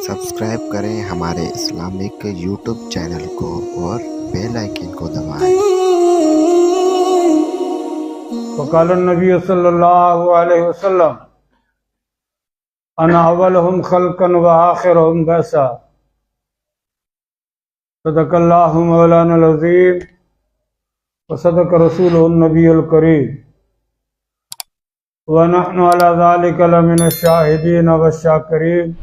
Subscribe करें हमारे Islamic YouTube channel को और बेल आइकन को दबाएं। वक़ाल नबी सल्लल्लाहु अलैहि वसल्लम अना अव्वलुहुम खल्क़न व आखिरुहुम बैसा। सदक़ल्लाहु मौलाना अज़ीम व सदक़ रसूलुहुन नबियुल करीम व नहनु अला ज़ालिका लमिन शाहिदीन व शाकिरीन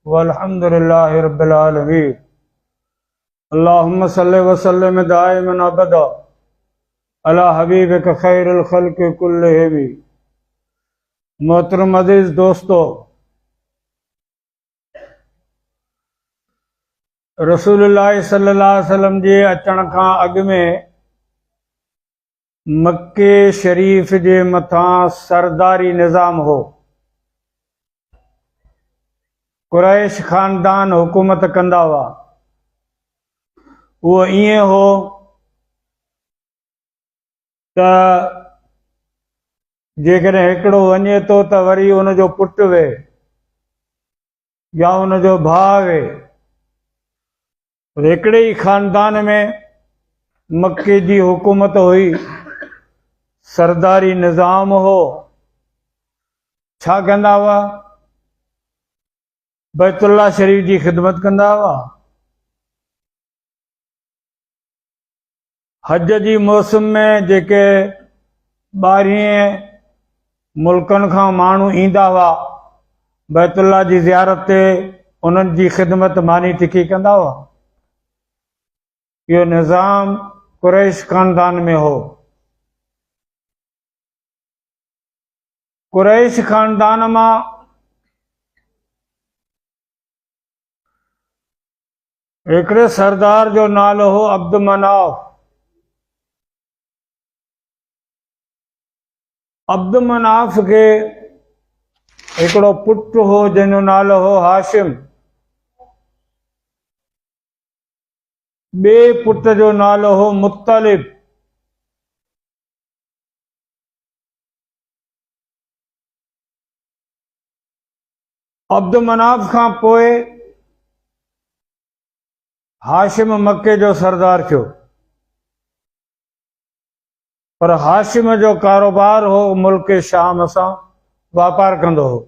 वल्हम्दुलिल्लाहि रब्बिल आलमीन। अल्लाहुम्मा सल्लि व सल्लिम दाइमन अबदा अला हबीबिक खैरुल खल्क़ि कुल्लिहिम। मोहतरम अज़ीज़ दोस्तों, रसूलुल्लाह सल्लल्लाहु अलैहि वसल्लम जे अचण खां अॻु में मक्के शरीफ जे मथां सरदारी निज़ाम हो। कुरैश ख़ानदान हुकूमत कंदा हुआ। उहो ईअं हो त जेकॾहिं हिकिड़ो वञे थो त वरी उनजो पुटु वे या उनजो भाउ वे। हिकिड़े ई ख़ानदान में मक्के जी हुकूमत हुई, सरदारी निज़ाम हो। छा कंदा हुआ? बैतुल्लाह शरीफ जी ख़िदमत कंदा हुआ। हज जी मौसम में जेके ॿाहिरीं मुल्कनि खां माण्हू ईंदा हुआ बैतुल्लाह जी ज़ियारत ते, उन्हनि जी ख़िदमत मानी टिकी कंदा हुआ। इहो निज़ाम कुरैश ख़ानदान में हो। कुरैश ख़ानदान मां हिकिड़े सरदार जो नालो हो अब्द मनाफ। अब्द मनाफ खे हिकिड़ो पुटु हो जंहिंजो नालो हो हाशिम। ॿिए पुट जो नालो हो मुत्तलिब। अब्द मनाफ खां पोइ हाशिम मक्के जो सरदार थियो। पर हाशिम जो कारोबार हो मुल्क शाम सां वापार कंदो हो।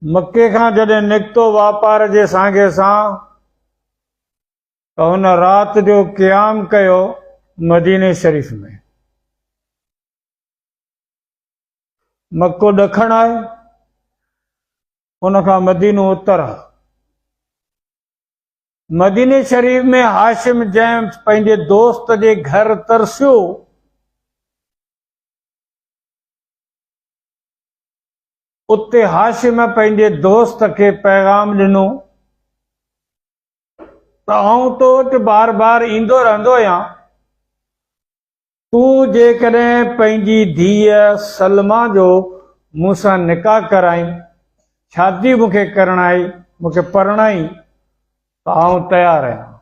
मक्के खां जॾहिं निकितो वापार जे सांगे सां त हुन राति जो क़याम कयो मदीने शरीफ में। मक्को ॾखण आहे, उन खां मदीनो उत्तर आहे। मदीने शरीफ में हाशिम जंहिं पंहिंजे दोस्त जे घर तरसियो, उते हाशिम पंहिंजे दोस्त खे पैगाम ॾिनो त आउं तो वटि बार बार ईंदो रहंदो आहियां। तूं जेकॾहिं पंहिंजी धीअ सलमा जो मूंसां निकाह कराई, शादी मूंखे करणाई, मूंखे परणाई त आउं तयारु आहियां।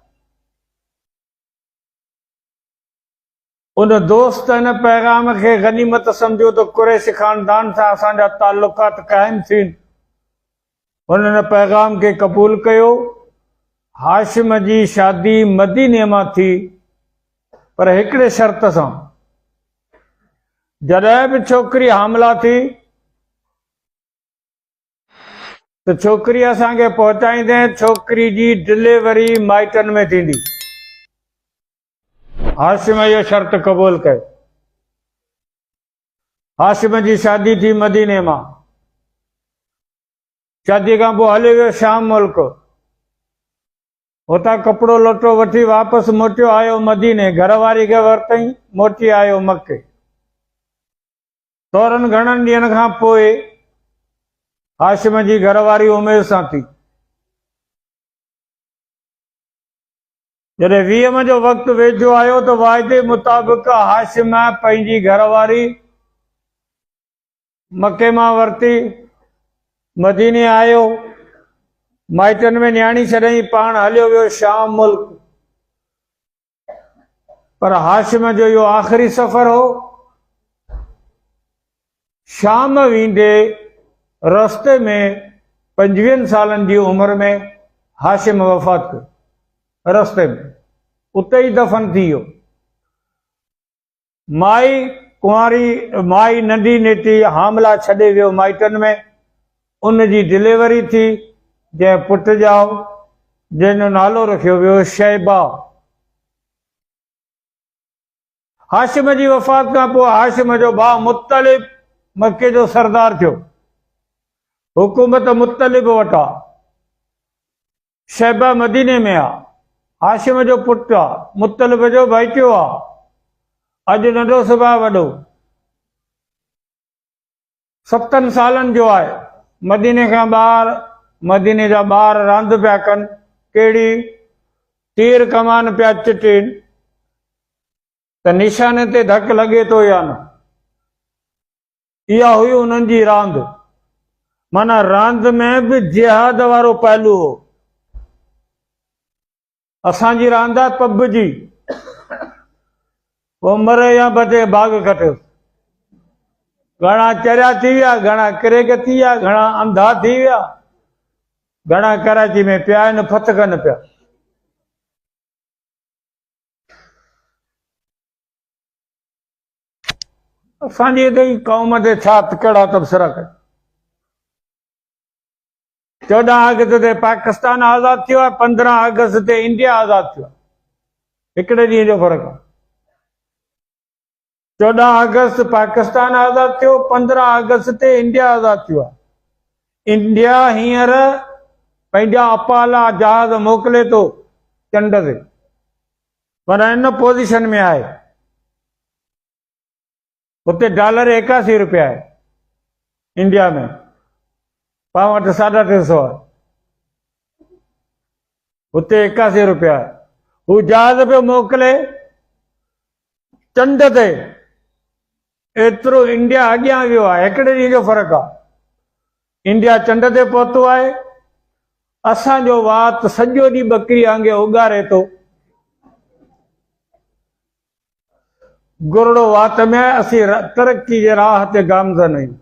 उन दोस्त हिन पैगाम खे गनीमत सम्झो त कुरैश ख़ानदान सां असांजा ताल्लुकात क़ाइम थियनि। हुन हिन पैगाम खे क़बूल कयो। हाशिम जी शादी मदीने मां थी, पर हिकिड़े शर्त सां। जॾहिं बि छोकिरी हामला थी त छोकिरी असांखे पहुचाईंदे, छोकिरी जी डिलीवरी माइटनि में थींदी। हाशिम इहो शर्त क़बूल कयो। हाशिम जी शादी थी मदीने मां। शादी खां पोइ हली वियो शाम मुल्क। हुतां कपिड़ो लटो वठी वापसि मोटियो आयो मदीने। घरवारी खे वरितई, मोटी आयो मके। थोरनि घणनि ॾींहंनि खां पोइ हाशिम जी घरवारी उमेर सां थी। जॾहिं 20 जो वक़्तु वेझो आयो त वाइदे मुताबिक़ हाशिम पंहिंजी घरवारी मके मां वरिती, मदीने आयो, माइटनि में न्याणी छॾई, पाण हलियो वियो शाम मुल्क। पर हाशिम जो इहो आख़िरी सफ़र हो। शाम वेंदे रस्ते में 25 सालन जी उम्र में हाशिम वफ़ात कयो रस्ते में, उते ही दफ़न थी वियो। माई कुंवारी, माई नंढी नेटी हामला छॾे वियो माइटनि में। उन जी डिलीवरी थी जंहिं पुट ॼाओ, जंहिंजो नालो रखियो वियो शैबा। हाशिम जी वफ़ात खां पोइ हाशिम जो भाउ मुत्तलिब मके जो सरदार थियो। हुकूमत मुत्तलिब वटि आहे। शैबा मदीने में आहे, हाशिम जो पुटु आहे, मुत्तलिब जो भाइटियो आहे। अॼु नंढो सुभाउ वॾो, 7 सालनि जो आहे। मदीने खां ॿाहिरि, मदीने जा ॿार रांदि पिया कनि, कहिड़ी तीर कमान पिया चिटीनि त निशाने ते धकु लॻे थो या न। इहा हुई उन्हनि जी रांदि। माना रांदि में बि जिहाद वारो पहलू हो। असांजी रांदि आहे पबजी, पोइ मरे या बचे भाग कटियो। घणा चरिया थी विया, घणा क्रेक थी विया, घणा अंधा थी विया, घणा कराची में पिया आहिनि फत कनि पिया। असांजी हिते क़ौम ते छा कहिड़ा तबसरा कनि। 14 अगस्त ते पाकिस्तान आज़ाद थियो आहे, 15 अगस्त ते इंडिया आज़ाद थियो आहे। हिकिड़े ॾींहं जो फ़र्क़ु आहे। 14 अगस्त पाकिस्तान आज़ाद थियो, 15 अगस्त ते इंडिया आज़ाद थियो आहे। इंडिया हींअर पंहिंजा अपाला जहाज मोकिले थो चंड ते, पर इन पोज़ीशन में आहे। उते डॉलर 81 रुपया आहे इंडिया में, पाण वटि 350 आहे। उते 81 रुपया आहे। हू जहाज पियो मोकिले चंड ते, एतिरो इंडिया अॻियां वियो आहे। हिकिड़े ॾींहं जो फ़र्क़ु आहे। इंडिया चंड ते पहुतो आहे, असांजो वात सॼो ॾींहुं ॿकरी वांगुरु उगारे थो। गुरड़ो वात में असीं तरक्की जे राह ते गामज़न आहियूं।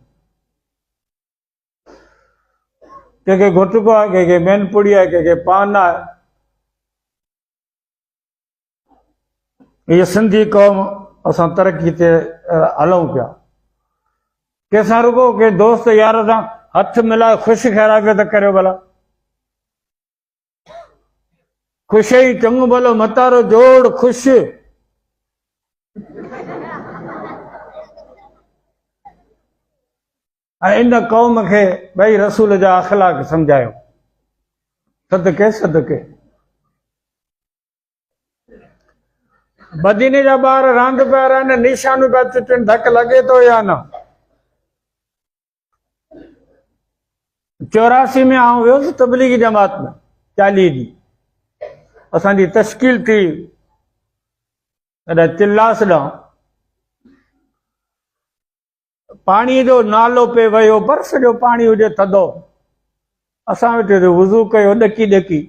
कंहिंखे घुटको आहे, कंहिंखे मैनपुड़ी आहे, कंहिंखे पान आहे। हीअ सिंधी क़ौम असां तरक्की ते हलूं पिया। कंहिंसां रुगो के दोस्त यार सां हथ मिलाए ख़ुशि ख़ैराफ़ियत करियो भला। ख़ुशि ई चङो भलो मतारो जोड़ ख़ुशि। ऐं इन क़ौम खे भई रसूल जा अख़लाक सम्झायो। सदके सदके मदीने जा ॿार रांदि पिया रहनि, निशानूं पिया चिटनि, धकु लॻे थो या न। 84 में आउं वियुसि तबलीगी जमात में 40 ॾींहं। असांजी तश्कील थी चिल्लास ॾांहुं। पाणीअ जो नालो पे वियो, बर्फ़ जो पाणी हुजे थधो। असां वेठे वुज़ू कयो ॾकी ॾकी।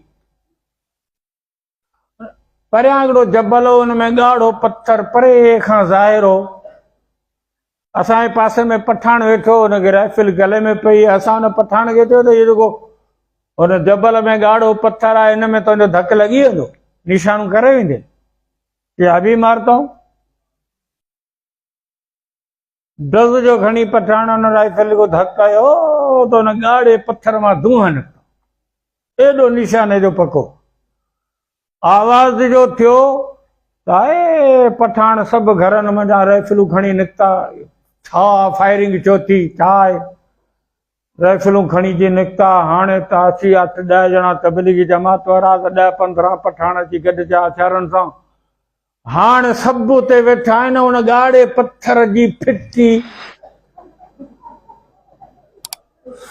परियां हिकिड़ो जबल हो, हुन में ॻाढ़ो पत्थर परे खां ज़ाहिर हो। असांजे पासे में पठान वेठो, हुनखे राइफल गले में पई। असां हुन पठान खे चयो त इहो जेको हुन जबल में ॻाढ़ो पत्थर आहे, हिन में तुंहिंजो धकु लॻी वेंदो, निशान करे वेंदे। क्या बि मारता हूं। डज़ जो खणी पठान हुन राइफल को धकु कयो त हुन ॻाढ़े पत्थर मां धूंह निकिता। एॾो निशाने जो पको। आवाज़ जो थियो त आहे पठान सभु घरनि मंझां राइफलूं खणी निकिता। छा फायरिंग छो थी, छा आहे? राइफलूं खणी जी निकिता। हाणे त अची 8-10 ॼणा तबलीगी जमात वारा, 10-15 पठान अची गॾिजा हथियारनि सां। हाणे सभु उते वेठा आहिनि। हुन ॻाढ़े पत्थर जी फिटी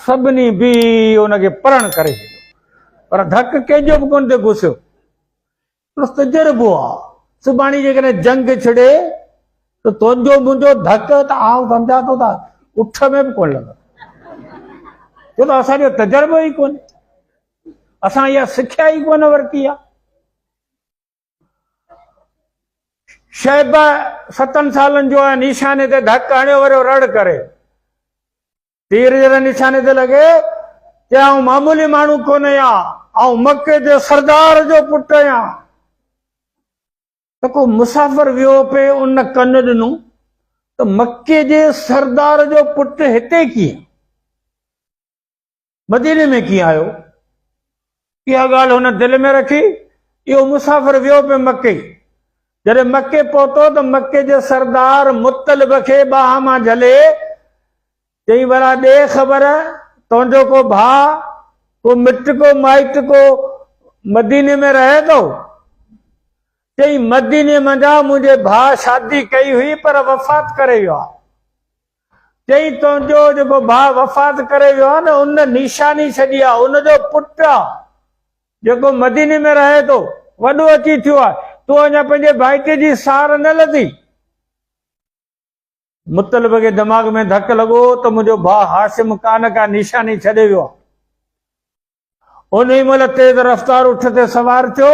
सभिनी बि हुनखे परण करे छॾियो, पर धकु कंहिंजो बि कोन ते घुसियो। तजुर्बो आहे। सुभाणे जेकॾहिं जंग छिड़े त तुंहिंजो मुंहिंजो धकु त आउं सम्झां थो त उठ में बि कोन लॻंदो, छो त असांजो तजुर्बो ई कोन्हे। असां इहा सिख्या ई कोन वरिती आहे। शैबा 7 सालनि जो आहे, निशाने ते धकु हणियो, वरी रड़ करे तीर जॾहिं निशाने ते लॻे चयाऊं मामूली माण्हू कोन आहियां, ऐं मके जे सरदार जो पुटु आहियां। त को मुसाफ़िर वियो पे उन कन ॾिनो त मके जे सरदार जो पुटु हिते कीअं, मदीने में कीअं आयो? इहा ॻाल्हि हुन दिलि में रखी। इहो मुसाफ़िर वियो पे मके, जॾहिं मके पहुतो त मके जे सरदार मुतलिब खे बाह मां झले चई भला ॾे ख़बर, तुंहिंजो को भाउ को मिट को माइट को मदीने में रहे थो? चई मदीने मंझां मुंहिंजे भाउ शादी कई हुई पर वफ़ात करे वियो आहे। चई तुंहिंजो जेको भाउ वफ़ात करे वियो आहे न, उन निशानी छॾी आहे, उनजो पुटु आहे जेको मदीने में रहे थो, वॾो अची थियो आहे, तूं अञा पंहिंजे भाइटे जी सार न लधी। मुतलिब खे दिमाग़ में धक लॻो त मुंहिंजो भाउ हाशिम कान का निशानी छॾे वियो आहे। उन ई महिल तेज़ रफ़्तार उठ ते सवार थियो,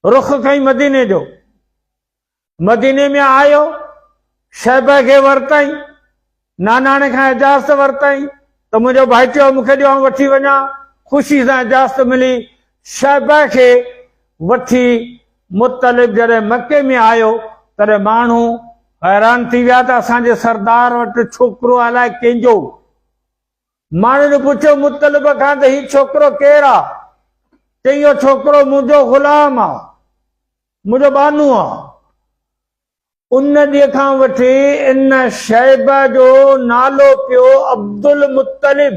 रुख कई मदीने जो। मदीने में आयो, शैबा खे वरितई, नानाणे खां इजाज़त वरितई त मुंहिंजो भाइटियो मूंखे ॾियो वठी वञा। ख़ुशी सां इजाज़त मिली, शैबा खे वठी मुतलिब जॾहिं मके में आयो तॾहिं माण्हू हैरान थी विया त असांजे सरदार वटि छोकिरो अलाए कंहिंजो। माण्हू ने पुछियो मुतलिब खां त हीउ छोकिरो केरु आहे? चई इहो छोकिरो मुंहिंजो ग़ुलाम आहे, मुंहिंजो बानू आहे। उन ॾींहं खां वठी इन शैबा जो नालो पियो अब्दुल मुतलिब,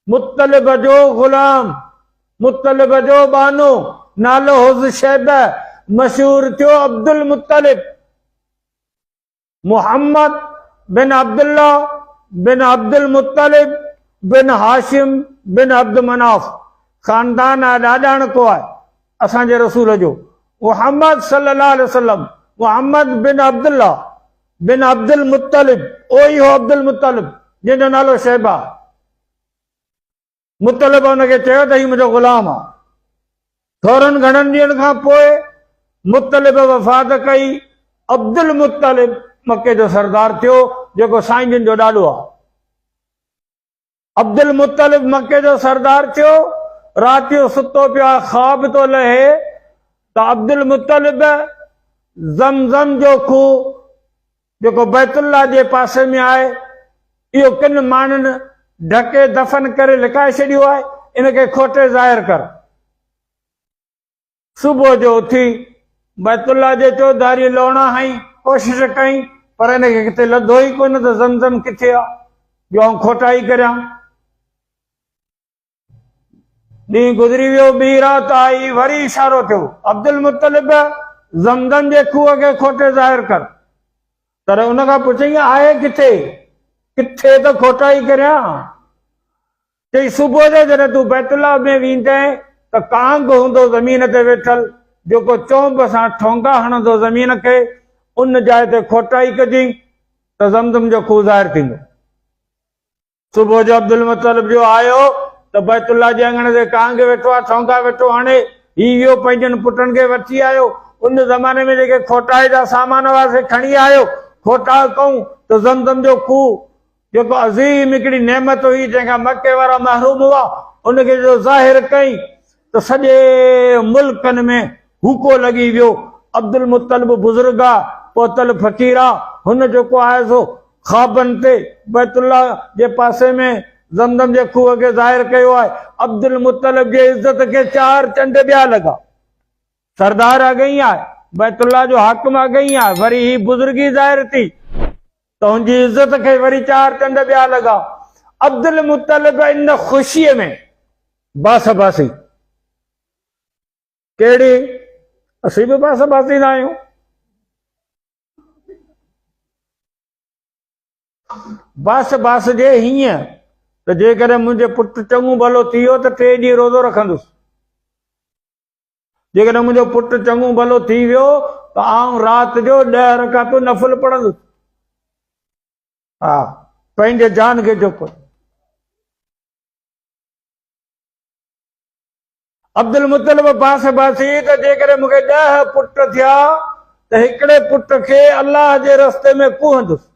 मुतलिब जो ग़ुलाम, मुतलिब जो बानो, नालो हुज़ शैबा, मशहूर थियो अब्दुल मुतलिब। मुहम्मद बिन अब्दुल्ला बिन अब्दुल मुतलिब बिन हाशिम बिन अब्द मनाफ खानदान ॾाॾाण को आहे असांजे रसूल जो। मुहम्मद सल्लल्लाहु अलैहि वसल्लम, मुहम्मद बिन अब्दुल्ला बिन अब्दुल मुतलिब, ओ ई हो अब्दुल मुतलिब जंहिंजो नालो शैबा। मुतलिब हुनखे चयो त हीउ मुंहिंजो ग़ुलाम आहे। थोरनि घणनि ॾींहंनि खां पोइ मुतलिब वफ़ात कई। अब्दुल मुतलिब मके जो सरदार थियो, जेको साईं जिन जो ॾाॾो आहे। अब्दुल मुतलिब मके जो सरदार थियो। राति जो सुतो पियो आहे, ख्वाब थो लहे त अब्दुल मुतलिब ज़मज़म जो खूह जेको बैतुल्लाह जे पासे में आहे, इहो किन माण्हुनि ढके दफ़न करे लिकाए छॾियो आहे, इनखे खोटे ज़ाहिर कर। सुबुह जो उथी बैतुल्लाह जे चौधारी लहणा हई, कोशिश कई, पर इनखे किथे लधो ई कोन त ज़मज़म किथे आहे जो आउं खोटाई करियां। ॾींहुं गुज़री वियो, ॿी राति आई, वरी इशारो थियो अब्दुल मुतलिब ज़मज़म जे खूह खे खोटे ज़ाहिर कर। पर उन खां पुछई आहे किथे, किथे त खोटाई करियां। चई सुबुह जो जॾहिं तूं बैतुल्लाह में वेंदे त कांग हूंदो ज़मीन ते वेठल, जेको चौंब सां ठोंगा हणंदो ज़मीन खे, उन जाइ ते खोटाई कजांइ त ज़मज़म जो खूह ज़ाहिर थींदो। सुबुह जो अब्दुल मुतलिब जो आयो त बैतुल्लाह जे अंगणे ते कांग वेठो आहे, ठोंगा वेठो हणे। ही वियो पंहिंजनि पुटनि खे वठी आयो। उन ज़माने में जेके खोटाई जा सामान हुआसीं खणी आयो, खोटा कयूं त ज़मज़म जो खूह जेको अज़ीम हिकिड़ी नेमत हुई, जंहिंखां मके वारा महरूम हुआ, उनखे जो ज़ाहिर कई त सॼे मुल्कनि में हुको लॻी वियो। अब्दुल मुतलिब बुज़ुर्ग आहे, पोतल फ़क़ीर आहे, हुन जेको आहे सो ख्वाबनि ते बैतुल्लाह जे पासे में ज़मज़म जे खूह खे ज़ाहिर कयो आहे। अब्दुल मुतलिब जे इज़त खे 4 चंड ॿिया लॻा। सरदार अॻई आहे, बैतुल्लाह जो हाकिम अॻई आहे, वरी ही बुज़ुर्गी ज़ाहिर थी त हुनजी इज़त खे वरी 4 चंड ॿिया लॻा। अब्दुल मुतलिब इन ख़ुशीअ में बास बासी, कहिड़ी, असीं बि बास बासींदा आहियूं। बास बास जे हीअं त जेकॾहिं मुंहिंजे पुटु चङो भलो थी वियो त 3 ॾींहं रोज़ो रखंदुसि। जेकॾहिं मुंहिंजो पुटु चङो भलो थी वियो त आउं राति जो 10 रकातूं नफ़िल पढ़ंदुसि। हा, पंहिंजे जान खे चुप। अब्दुल मुतलिब बास बासी त जेकॾहिं मूंखे 10 पुट थिया त हिकिड़े पुट खे अलाह जे रस्ते में कुहंदुसि।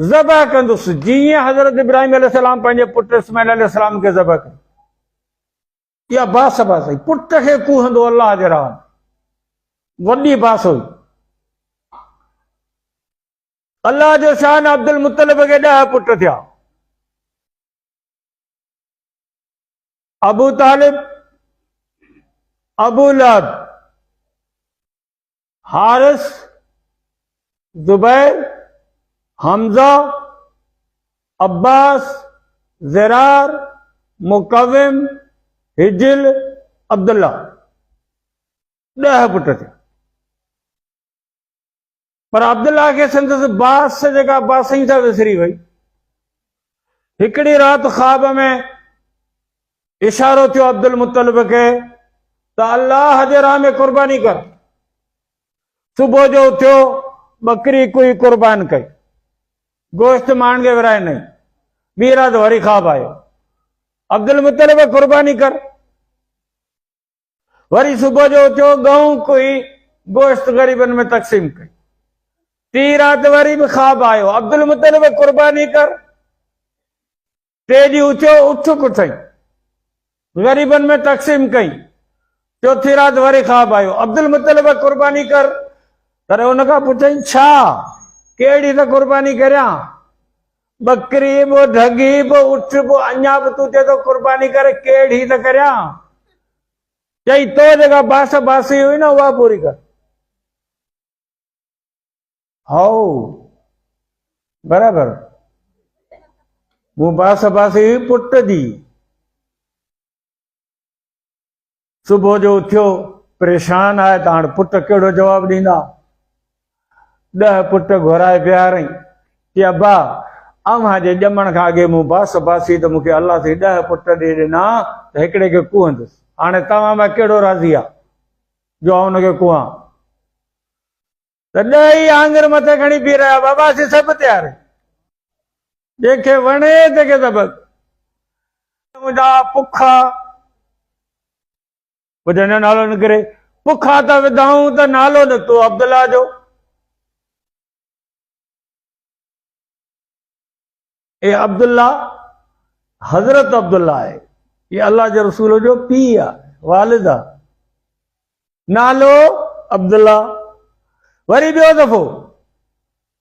ज़बह कंदुसि जीअं हज़रत इब्राहिम अलैहिस्सलाम पंहिंजे पुट इस्माइल अलैहिस्सलाम खे ज़बह कयो। इहा बास बास हुई, पुट खे कूहंदो अलाह जे राह में, वॾी बास हुई। अल्लाह जो शान अब्दुल मुतलिब खे 10 पुट थिया। अबू तालिब, अबू लहब, हारिस, जुबैर, हमजा, अब्बास, ज़रार, मुकव्विम, हिजिल, अब्दुल्ला, 10 पुट थे। पर अब्दुल्ला के संदसि बास जेका बासई सां विसरी वई। हिकिड़ी रात ख्वाब में इशारो थियो अब्दुल मुतलिब के त अल्लाह जे राह में कुर्बानी कर। सुबह जो उथियो, बकरी कोई कुर्बान कई, गोश्त मांग के विराए नहीं। ॿी रात वरी ख्वाब आयो, अब्दुल मुतलिब कुर्बानी कर। वरी सुबह जो उथियो, गऊं कोई गोश्त गरीबन में तक़सीम कई। 3 रात वरी भी ख्वाब आयो, अब्दुल मुतलिब कुर्बानी कर। 3 ॾींहं उथियो, उठ कुथई, गरीबन में तक़सीम कई। 4थी रात वरी ख्वाब आयो, अब्दुल मुतलिब कुर्बानी कर। पर उनखां पुछई छा, कहिड़ी त कुर्बानी करियां? बकरी बि, ढगी बि, उठ बि, अञा बि तूं चए थो कुर्बानी करे, कहिड़ी त करियां? चई तो जेका बास बासी हुई न उहा पूरी कर। हाउ बराबर, वो बास बासी हुई पुट जी। सुबह जो उथियो, परेशान आहे त हाणे पुट कहिड़ो जवाब ॾींदा। 10 पुट घुराए पियारई कि अब्बा अव्हां जे ॼमण खां अॻे मूं बास बासी त मूंखे अल्लाह से 10 पुट ॾेई ॾिना त हिकिड़े खे कुहंदुसि। हाणे तव्हां मां कहिड़ो राज़ी आहे जो आउं हुनखे कुहां? त 10 ई आङुर मथे खणी बीह रहिया, बाबा असीं सभु तयार आहियूं, जंहिंखे वणे तंहिंखे सबक। मुंहिंजा पुखा ॿुधण जो नालो निकिरे, पुखा त विधाऊं त नालो निकितो अब्दुल्ला जो। ये अब्दुल्ला हज़रत अब्दुल्ला है, ये अल्लाह जे रसूल जो पीउ आहे, वालिद आहे, नालो अब्दुल्ला। वरी ॿियो दफ़ो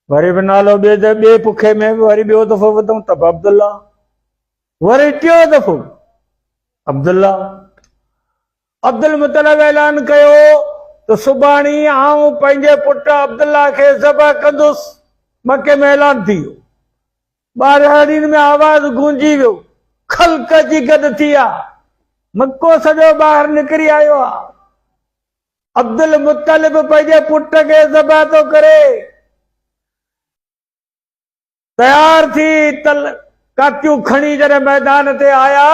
वरी बि नालो ॿिए पुखे में वरी ॿियो दफ़ो विधऊं त अब्दुल्ला। वरी 3 दफ़ो अब्दुल्ला। अब्दुल मुतलिब ऐलान कयो त सुभाणे आउं पंहिंजे पुट अब्दुल्ला खे ज़बह कंदुसि। मके में ऐलान थी वियो, 12 में आवाज़ गूंजी वियो, ख़ल्क़ जी गॾु थी आहे, मको सॼो ॿाहिरि निकिरी आयो आहे। अब्दुल मुतलिब पंहिंजे पुट खे ज़बह थो करे, तयार थी कातियूं खणी जॾहिं मैदान ते आया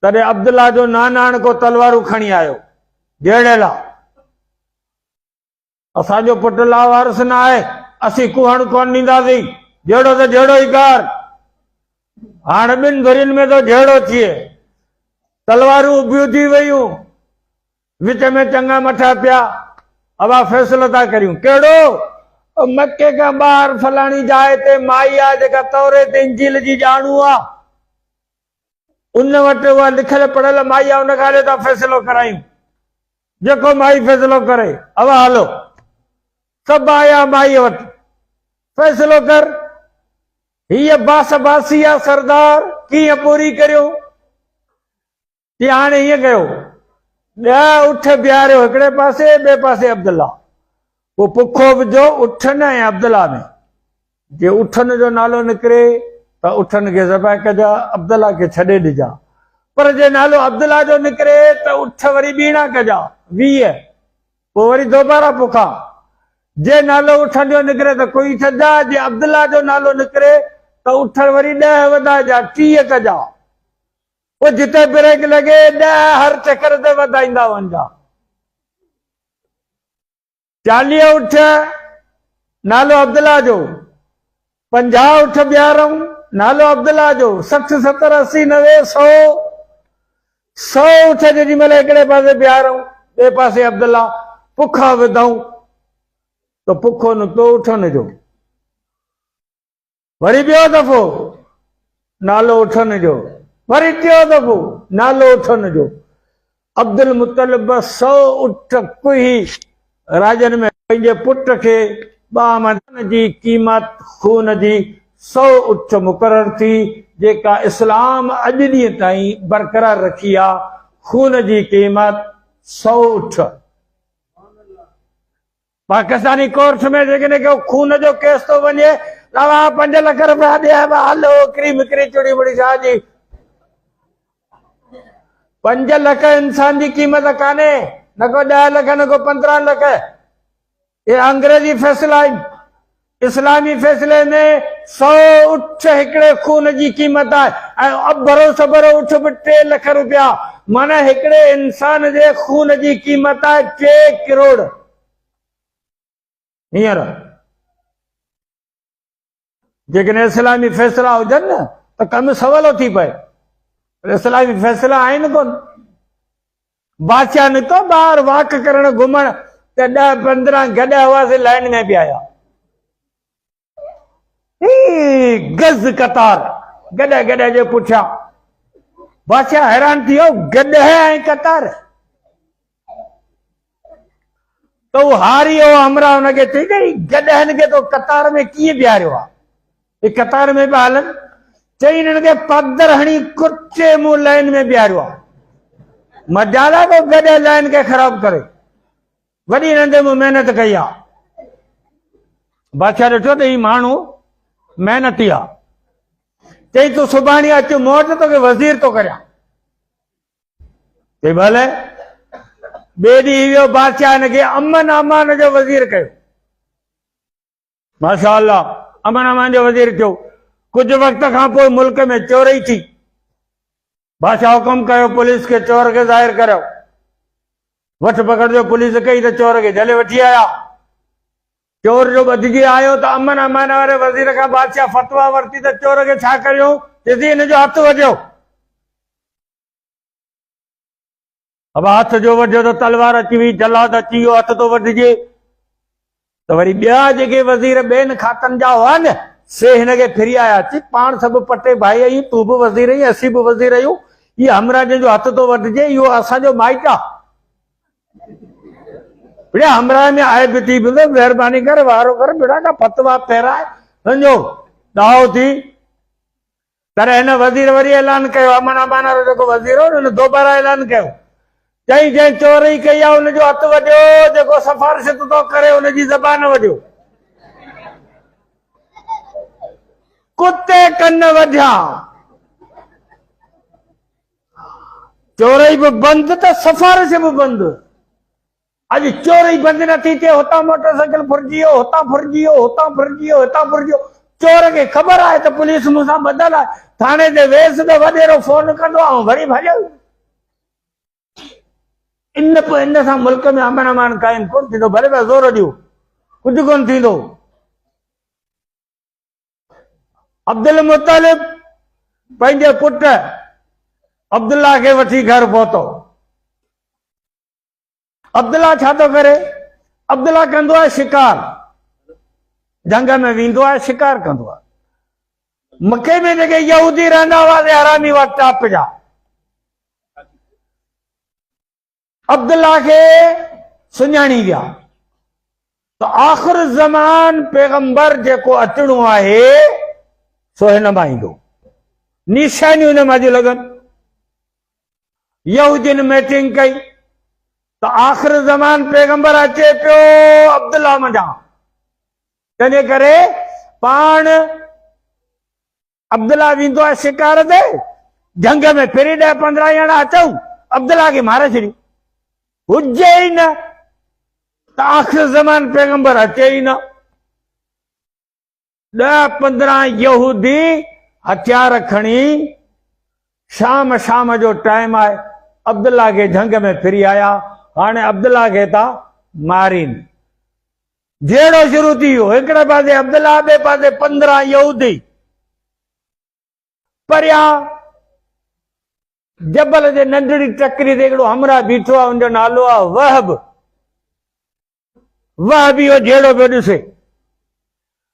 तॾहिं अब्दुल्ला जो नानाणको तलवारूं खणी आयो जहिड़े लाइ असांजो पुट लावारस न आहे, असीं कुहण कोन ॾींदासीं, जहिड़ो त जहिड़ो ई कर। हाणे 2 धुरियुनि में तो जहिड़ो थिए। तलवारूं उभियूं थी वयूं, विच में चङा मठा पिया। अब फैसलो था करियूं, कहिड़ो? मके खां ॿाहिरि फलाणी जाइ ते माई आहे जेका तौरेत इंजील जी ॼाणू आहे, उन वटि उहा लिखियल पढ़ियल माई आहे, उन खां हले था फैसलो करायूं, जेको माई फैसलो करे। अब हलो, सभु आया माई वटि, फैसलो कर। हीअ बास बासी आहे सरदार, कीअं पूरी करियो? कि हाणे हीअं कयो, 10 उठ बीहारियो हिकिड़े पासे, ॿिए पासे अब्दुल्ला। वो पुखो विझो उठन ऐं अब्दुल्ला में, जे उठन जो नालो निकिरे त उठन खे ज़बह कजा, अब्दुल्ला खे छॾे ॾिजा। पर जे नालो अब्दुल्ला जो निकिरे त उठ वरी ॿीणा कजा 20, पोइ वरी दोबारा पुखा। जे नालो उठन जो निकिरे त कोई छॾा, जे अब्दुल्ला जो नालो निकिरे त उठ वरी 10 वधाइजा, 30 कजा। पोइ जिते ब्रेक लॻे 10 हर चकर ते वधाईंदा वञा। 40 उठ नालो अब्दुल्ला जो, 50 उठ बीहारूं नालो अब्दुल्ला जो, 60, 70, 80, 90, 100 उठ जेॾी महिल हिकिड़े पासे बीहारूं, ॿिए पासे अब्दुल्ला, पुखा विधऊं त पुखो निकितो उठन जो। वरी ॿियो दफ़ो नालो उठण जो, वरी टियों दफ़ो नालो उठण जो। अब्दुल मुतलिब 100 उठ कुही राजन में पंहिंजे पुट खे ॿामदन जी क़ीमत खून जी 100 उठ मुक़रर थी, जेका इस्लाम अॼु ॾींहं ताईं बरक़रार रखी आहे। खून जी क़ीमत 100 उठ। पाकिस्तानी कोर्ट में जेकॾहिं को खून जो केस थो वञे, 5 लख रुपया ॾिया, हलो हिकिड़ी मिकिरी चुड़ी मुड़ी छा जी। 5 लख इंसान जी क़ीमत कान्हे, न को 10 लख, न को 15 लख। ये अंग्रेजी फैसला आहिनि। इस्लामी फैसले में 100 उठ हिकिड़े खून जी क़ीमत आहे, ऐं अबरो सबरो उठ बि 3 लख रुपया। माना हिकिड़े इंसान जे खून जी क़ीमत आहे 3 करोड़। हींअर जेकॾहिं इस्लामी फैसला हुजनि न त कमु सवलो थी पए, इस्लामी फैसला आहिनि कोन। बादशाह निकितो ॿाहिरि वाक करण घुमण, त 10-15 गॾ हुआसीं, लाइन में बि आया। गज़ कतार गॾ जे पुठियां। बादशाह हैरान थी वियो, गॾ ऐं कतार। तो हारी हो हमरा हुनखे चई गई, गॾ खे तो कतार में कीअं बीहारियो आहे? कतार में भी हलन। चई हिननि खे पदर हणी कुटे मूं लाइन में बीहारियो आहे। मजाल आहे को गॾ लाइन खे ख़राब करे। वॾी हिननि मूं महिनत कई आहे। बादशाह ॾिठो त ही माण्हू महिनती आहे। चई तूं सुभाणे अचु मूं वटि, तोखे वज़ीर थो करियां। चई भले। ॿिए ॾींहुं वियो बादशाह हिनखे अमन अमान जो वज़ीर कयो। माशा अल्लाह, अमन अमान जो वज़ीर थियो। कुछ वक्त खां पोइ मुल्क में चोरी थी। बादशाह हुकुम कयो पुलिस के चोर के ज़ाहिर करो। वठ पकड़ जो पुलिस कई तो चोर के झले वठी आया। चोर जो बदिजी आयो तो अमन अमान वारे वज़ीर का बादशाह फतवा वरती तो चोर के छा करियो? चई इन जो हथ वढियो। अब हथ जो वढियो तो तलवार अची वई, जलाद अची वियो, हथ तो वढिजे। तो वरी ॿिया जेके वज़ीर ॿियनि खातनि जा हुआ न, से हिनखे फिरी आया। चई पाण सभु पटे भाई आहियूं, तूं बि वज़ीर आहीं, असीं बि वज़ीर आहियूं। ये हमरा जंहिंजो हथ तो वढिजे, इहो असांजो माइट आहे। बेटा हमरा में आए बिठी बि महिरबानी कर, वारो कर, बेटा का फतवा फेराए समझो दाहो थी। तर हिन वज़ीर वरी ऐलान कयो, अमन अमान वारो जेको वज़ीर हो हुन दोबारा ऐलान कयो। चई जंहिं चोरी कई आहे हुनजो हथ वढियो, जेको सिफारिश थो करे हुनजी ज़बान वढियो। कुते कन वढिया। चोरी भी बंद तो सिफारिश भी बंद। अज चोरी बंद न थी थे, हुतां मोटरसाइकिल फुरजी वियो, हुतां फुरजी वियो, हुतां फुरजी वियो, हुतां फुरजी वियो। चोर खे ख़बर आहे त पुलिस मूंसां ॿधल आहे, थाणे ते वेस त वॾेरो फोन कंदो ऐं वरी भॼो। इन सां मुल्क में अमन अमान क़ाइम कोन थींदो। भले पिया ज़ोर ॾियो, कुझु कोन थींदो। अब्दुल मुतलिब पंहिंजे पुट अब्दुल्ला खे वठी घर पहुतो। अब्दुल्ला छा थो करे? अब्दुल्ला कंदो आहे शिकार, जंग में वेंदो आहे, शिकार कंदो आहे। मके में जेके यहूदी रहंदा हुआसीं हरामी हुआ टाप जा, अब्दुल्ला के सुञाणी विया। तो आख़िर ज़मान पैगंबर जेको अचणो आहे सो हिन मां ईंदो। निशानियूं हिन मां लॻनि। यहूदियुनि मीटिंग कई तो आख़िर ज़मान पैगंबर अचे पियो अब्दुल्ला मञा। तंहिंजे करे पाण अब्दुल्ला वेंदो आहे शिकार ते, जंग में फिरी 10-15 ॼणा अचूं, अब्दुल्ला खे मारे छॾियूं। हुजे ई न त आख़िर ज़मान पैगंबर अचे ई न। 10-15 यहूदी हथियार खणी, शाम जो टाइम आहे, अब्दुल्ला के जंग में फिरी आया। हाणे अब्दुल्ला के था मारीन। जेड़ो शुरू थी वियो, हिकिड़े पासे अब्दुल्ला, ॿिए पासे 15 यहूदी। परियां जबल जे नंढड़ी टकरी ते हिकिड़ो हमरा बीठो आहे, हुनजो नालो आहे वहब। वहब इहो जहिड़ो पियो ॾिसे।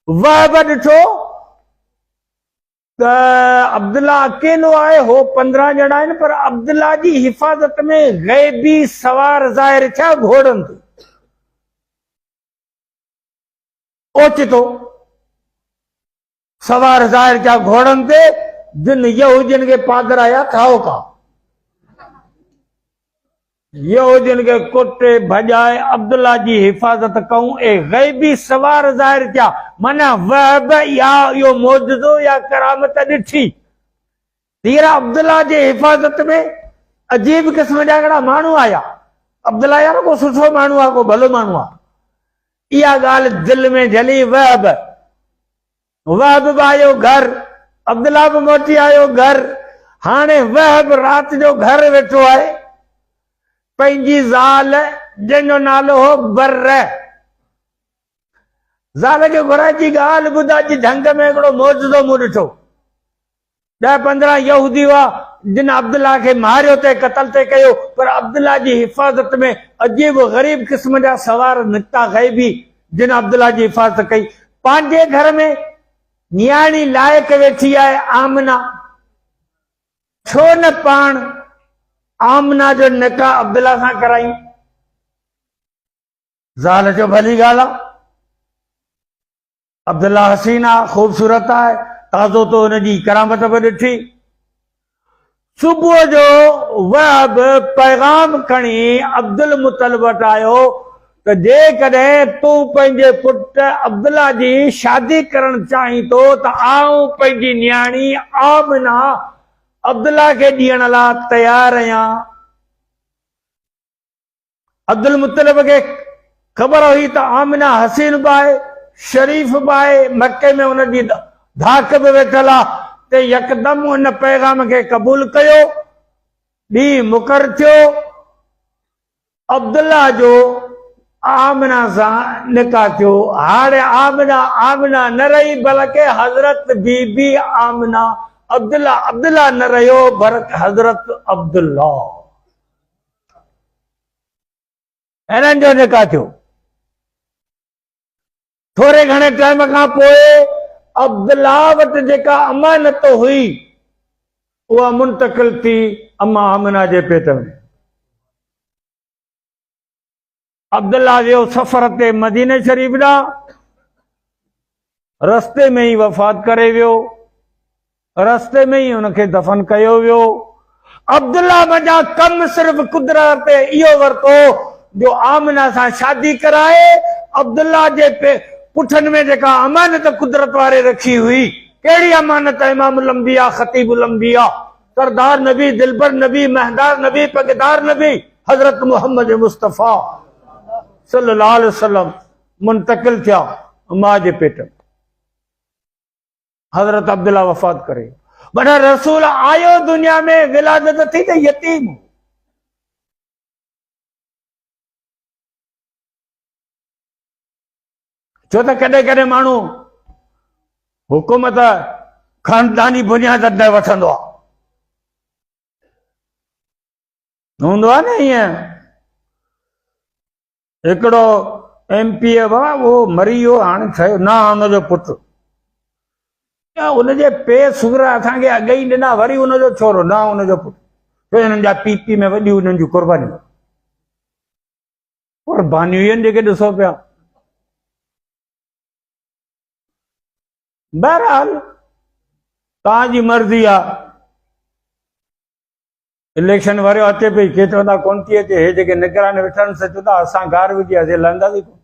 वहब ॾिठो त अब्दुल्ला अकेलो आहे, हो 15 ॼणा आहिनि, पर अब्दुल्ला जी हिफ़ाज़त में ग़ैबी सवार ज़ाहिर थिया घोड़नि ते। ओचितो सवार ज़ाहिर थिया घोड़नि ते, जिन यहूदियुनि खे पादराया खाओ का, यहूदियुनि खे कुटे भॼाए अब्दुल्ला जी हिफ़ाज़त कयूं ऐं ग़ैबी सवार ज़ाहिर थिया। माना वहब या इहो मौजज़ो या करामत ॾिठी। तीर अब्दुल्ला जे हिफ़ाज़त में अजीब क़िस्म जा हिकिड़ा माण्हू आया। अब्दुल्ला यार को सुठो माण्हू आहे, को भलो माण्हू आहे, इहा ॻाल्हि दिलि में झली। वहब बि आयो घर, अब्दुल्ला बि मोटी आयो घर। हाणे वहब राति जो घर वेठो आहे, पंहिंजी ज़ाल जंहिंजो नालो हो बर्र, ज़ाल खे घुराइजी ॻाल्हि ॿुधा जी ढंग में हिकिड़ो मौजज़ो मूं ॾिठो। 10-15 यहूदी हुआ जिन अब्दुल्ला खे मारियो ते क़तल ते कयो, पर अब्दुल्ला जी हिफ़ाज़त में अजीब ग़रीब क़िस्म जा सवार निकिता ग़ैबी, जिन अब्दुल्ला जी हिफ़ाज़त कई। पंहिंजे घर में न्याणी लाइक़ वेठी आहे आमना, छो न पाण आमना जो निकाह अब्दुल्ला सां कराई। ज़ाल जो भली ॻाल्हि आहे, अब्दुल्ला हसीन आहे, ख़ूबसूरत आहे, ताज़ो तो हुनजी करामत बि ॾिठी। सुबुह जो वहब पैगाम खणी अब्दुल मुतलिब वटि आयो त जेकॾहिं तूं पंहिंजे पुट अब्दुल्ला जी शादी करणु चाहीं थो त आऊं पंहिंजी न्याणी आमना अब्दुल्ला खे ॾियण लाइ तयार आहियां। अब्दुल मुतलिब खे ख़बर हुई त आमना हसीन बि आहे, शरीफ़ बि आहे, मके में हुनजी धाक बि वेठल आहे, ते यकदम उन पैगाम खे क़बूल कयो। ॾींहुं मुक़ररु थियो, अब्दुल्ला जो आमना सां निकाह थियो। हाणे आमना न रही, बल्कि हज़रत बीबी आमना, अब्दुल्ला न रहियो, बल्कि हज़रत अब्दुल्ला, हिननि जो निकाह थियो। थोरे घणे टाइम खां पोइ अब्दुल्ला वटि जेका अमानत हुई उहा मुंतकिल थी अम्मा आमना जे पेट में। अब्दुल्ला वियो सफ़र ते मदीने शरीफ़ ॾांहुं, रस्ते में ई वफ़ात करे वियो, रस्ते में ई हुनखे दफ़न कयो वियो। अब्दुल्ला वञा कम सिर्फ़ कुदरत ते इहो वरितो जो आमना सां शादी कराए। अब्दुल्ला जे पुठनि में जेका अमानत कुदरत वारे रखी हुई, कहिड़ी अमानत? इमामुल अंबिया, ख़तीबुल अंबिया, सरदार नबी, दिलबर नबी, महदार नबी, पगदार नबी, हज़रत मोहम्मद मुस्तफ़ा सल्लल्लाहु अलैहि वसल्लम मुंतकिल थिया मां जे पेट में। हज़रत अब्दुल्ला वफ़ात करे, बड़ा रसूल आयो दुनिया में, विलादत थी त यतीम। छो त कॾहिं कॾहिं माण्हू हुकूमत ख़ानदानी बुनियाद न वठंदो आहे, हूंदो आहे न ईअं। हिकिड़ो MP हुआ, उहो मरी वियो, हाणे ठहियो न हुनजो पुटु, हुनजे पे सुर असांखे अॻ ई ॾिना, वरी हुनजो छोरो न हुनजो पुटु, छो हिननि जा PP में वॾियूं हुननि जूं कुर्बानियूं आहिनि जेके ॾिसो पिया। बहरहाल तव्हांजी मर्ज़ी आहे। इलेक्शन वरियो अचे पई, के चवंदा कोन थी अचे, हे जेके निगरान वेठा आहिनि से चवंदा असां गार विझी लहंदासीं कोन।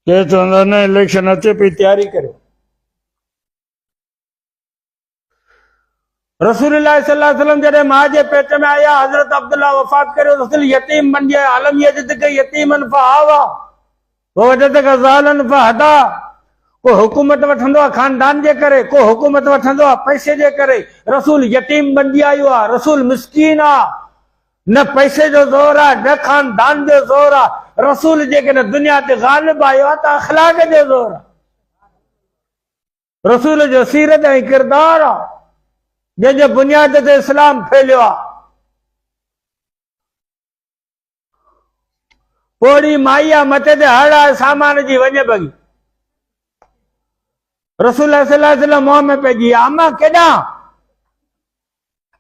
के चवंदा न इलेक्शन अचे पई, तैयारी करियो। रसूलुल्लाह सल्लल्लाहु अलैहि वसल्लम जॾहिं मां जे पेट में आया, हज़रत अब्दुल्ला वफ़ात करे, रसूल यतीम बन गया। अलम यजिदक यतीमन फआवा ववजदक ज़ालन फहदा। को हुकूमत वठंदो आहे खानदान जे करे, को हुकूमत वठंदो आहे पैसे जे करे। रसूल यतीम बनिजी आयो आहे, रसूल मिस्कीन आहे, न पैसे जो ज़ोर आहे, न खानदान जो ज़ोर आहे। रसूल जेकॾहिं दुनिया ते ग़ालिब आयो आहे त अख़लाक जो ज़ोर आहे। रसूल जो सीरत ऐं किरदार आहे जंहिंजे बुनियाद ते इस्लाम फैलियो आहे। पोड़ी माई आहे, मथे ते हड़ आहे, सामान जी वञे भॻी। रसूल सल्लल्लाहु अलैहि वसल्लम मुंह में पइजी अम्मा केडा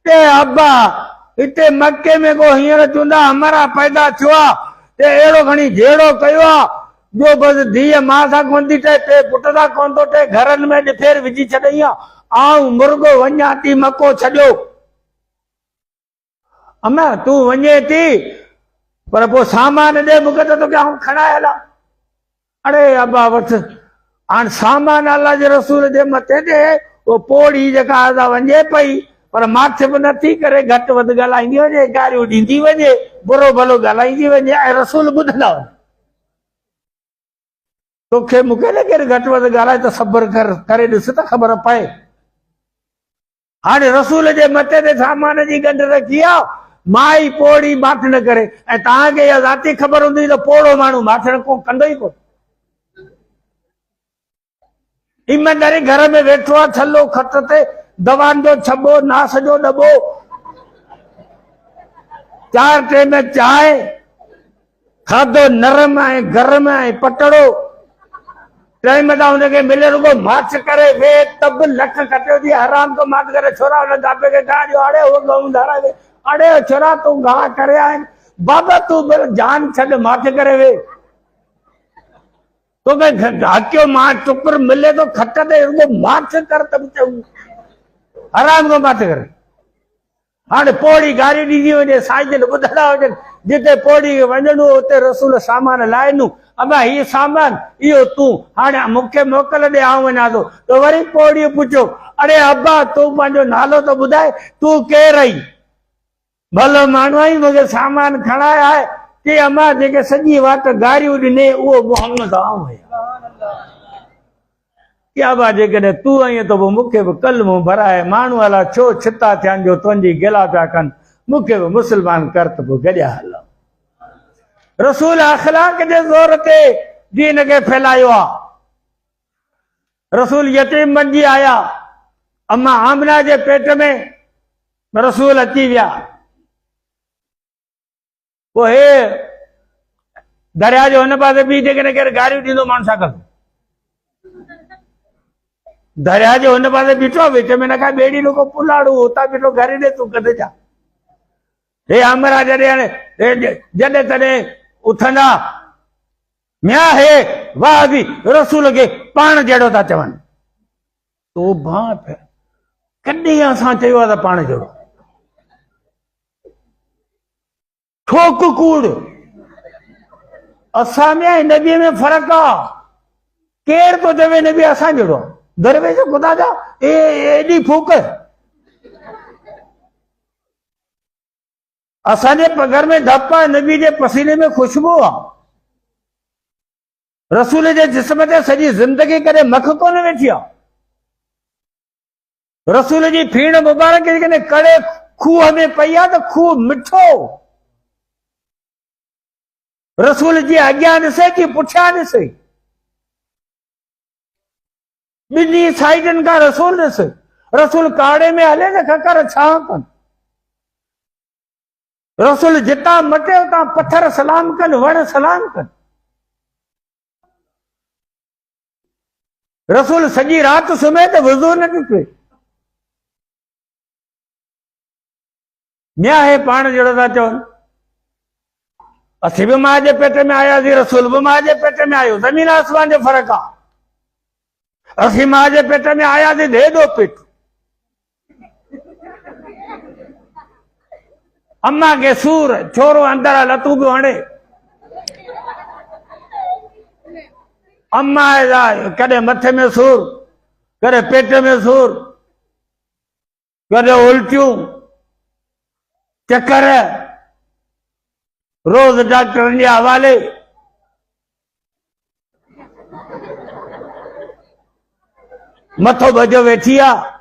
ते अब्बा इते मक्के में को हींअर चुंदा हमारा पैदा छुआ ते एड़ो घणी जेड़ो कयो जो बस धीअ मां सां कोन थी टे टे पुट सां कोन थो टे घरनि में ॾिफेर विझी छॾई आऊं मुर्गो वञा थी मको छॾियो अम्मा तूं वञे थी पर पोइ सामान ॾे मूंखे त तोखे आऊं खणाए हलां अड़े अब्बा वठ हाणे सामान अल्लाह जे रसूल जे मथे ॾे उहो पोड़ी जेका वञे पई पर माथे बि नथी करे घटि वधि ॻाल्हाईंदी वञे गारियूं ॾींदी वञे बुरो भलो ॻाल्हाईंदी वञे ऐं रसूल ॿुधंदा वञे तोखे मूंखे न केरु घटि वधि ॻाल्हाए त सब्र कर करे ॾिस त ख़बर पए हाणे रसूल जे मथे ते सामान जी गंढ रखी आहे माई पोड़ी माठ न करे ऐं तव्हांखे इहा ज़ाती ख़बर हूंदी त पोड़ो माण्हू माठण को कंदो ई कोन ईमानदारी घर में वेठो आहे छलो खट ते दवाउनि जो छॿो नास जो दॿो 4 टाइम चांहि खाधो नरम ऐं गरम ऐं पटड़ो टाइम तां हुनखे मिले रुगो माछ करे वे तब लख कटियो थी हराम को माठ करे छोरा हुन दाबे खे गाह ॾियो अड़े उहो गऊं धारा वे अड़े छोरा तूं गाह करे आए बाबा तूं जान छॾ माठ करे वे तोखे ढाकियो मां टुकुर मिले तो खट ते रुगो माठ कर तब चऊं हराम को माठ करे हाणे पोड़ी गाड़ी ॾींदी वञे साईं ॿुधंदा वञनि जिते पोड़ी वञणो उते रसूल सामान लाइनू अबा हीउ सामान इहो तूं हाणे मूंखे मोकल ॾे आऊं वञा थो त वरी पोड़ी पुछो अड़े अब्बा तूं पंहिंजो नालो त ॿुधाए तूं केरु आई भलो माण्हू आई मूंखे सामान खणाए आहे की अम्मा जेके सॼी वाट गारियूं ॾिने उहो मोहम्मद आऊं आहियां क्या बा जेकॾहिं तूं आहीं त पोइ मूंखे बि कलमो भराए माण्हू अला छो छिता थियनि जो तुंहिंजी गिला पिया कनि मूंखे बि मुस्लमान कर त पोइ गॾिया हलो रसूल अखलाक जे ज़ोर ते दीन खे फैलायो आहे रसूल यतीम बणिजी आया अम्मा आमना जे पेट में रसूल अची विया पोइ हे दरिया जो हुन पासे बि जेकॾहिं केरु गारियूं ॾींदो माण्हू छा कंदो दरिया जो हुन पासे बीठो विच में न का ॿेड़ी रुको पुलाड़ू हुतां बीठो घर ॾे तूं कॾहिं जा हे अमरा जॾहिं हाणे जॾहिं तॾहिं उथंदा म्या हे वाह बि रसूल खे पाण जहिड़ो था चवनि तो बाप कॾहिं असां चयो आहे त पाण जहिड़ो ठोक कूड़ असां में ऐं नबीअ में फ़र्क़ु आहे केरु थो चवे नबी असां जहिड़ो दरवेश खुदा जा एडी फूक असांजे घर में धप आहे नबी जे पसीने में खुशबू आहे रसूल जे जिस्म ते सॼी ज़िंदगी कॾहिं मख कोन वेठी आहे रसूल जी फीण मुबारक जेकॾहिं कड़े खूह में पई आहे त खूह मिठो रसूल जी अॻियां ॾिसे कि पुठियां ॾिसे ॿिन्ही साइडनि खां रसूल ॾिस रसूल काड़े में हले त खकर छा कनि रसूल जितां मटे उतां पत्थर सलाम कनि वण सलाम कनि रसूल सॼी राति सुम्हे त वुज़ू न निकिरे न्या हे पाण जहिड़ो था चवनि असीं बि मां जे पेट में आयासीं रसूल बि मां जे पेट में आयो ज़मीन आसमान जो फ़र्क़ु आहे असीं मां जे पेट में आयासीं हेॾो पेट अम्मा खे सूर छोरो अंदर लतूं पियो हणे अम्मा कॾहिं मथे में सूर कॾहिं पेट में सूर कॾहिं उल्टियूं चक्कर रोज़ डॉक्टरनि जे हवाले मथो भॼो वेठी आहे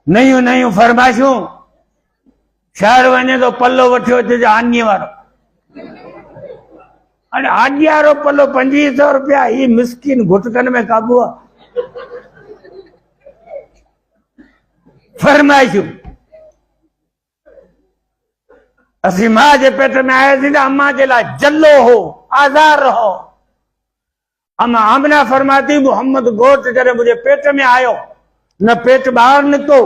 नयूं नयूं फरमाइशूं शहर वञे तो पल्लो वठियो अचे आनीअ वारो हाणे आनीअ वारो पल्लो 2500 रुपया ही मिसकिन घुटकनि में काबू आहे फरमाइशूं असीं मां जे पेट में आयासीं त अम्मा जे लाइ जल्लो हो आज़ार हो आमना फरमाती मोहम्मद गोश्त जरे मुझे पेट में आयो न पेट ॿाहिरि निकितो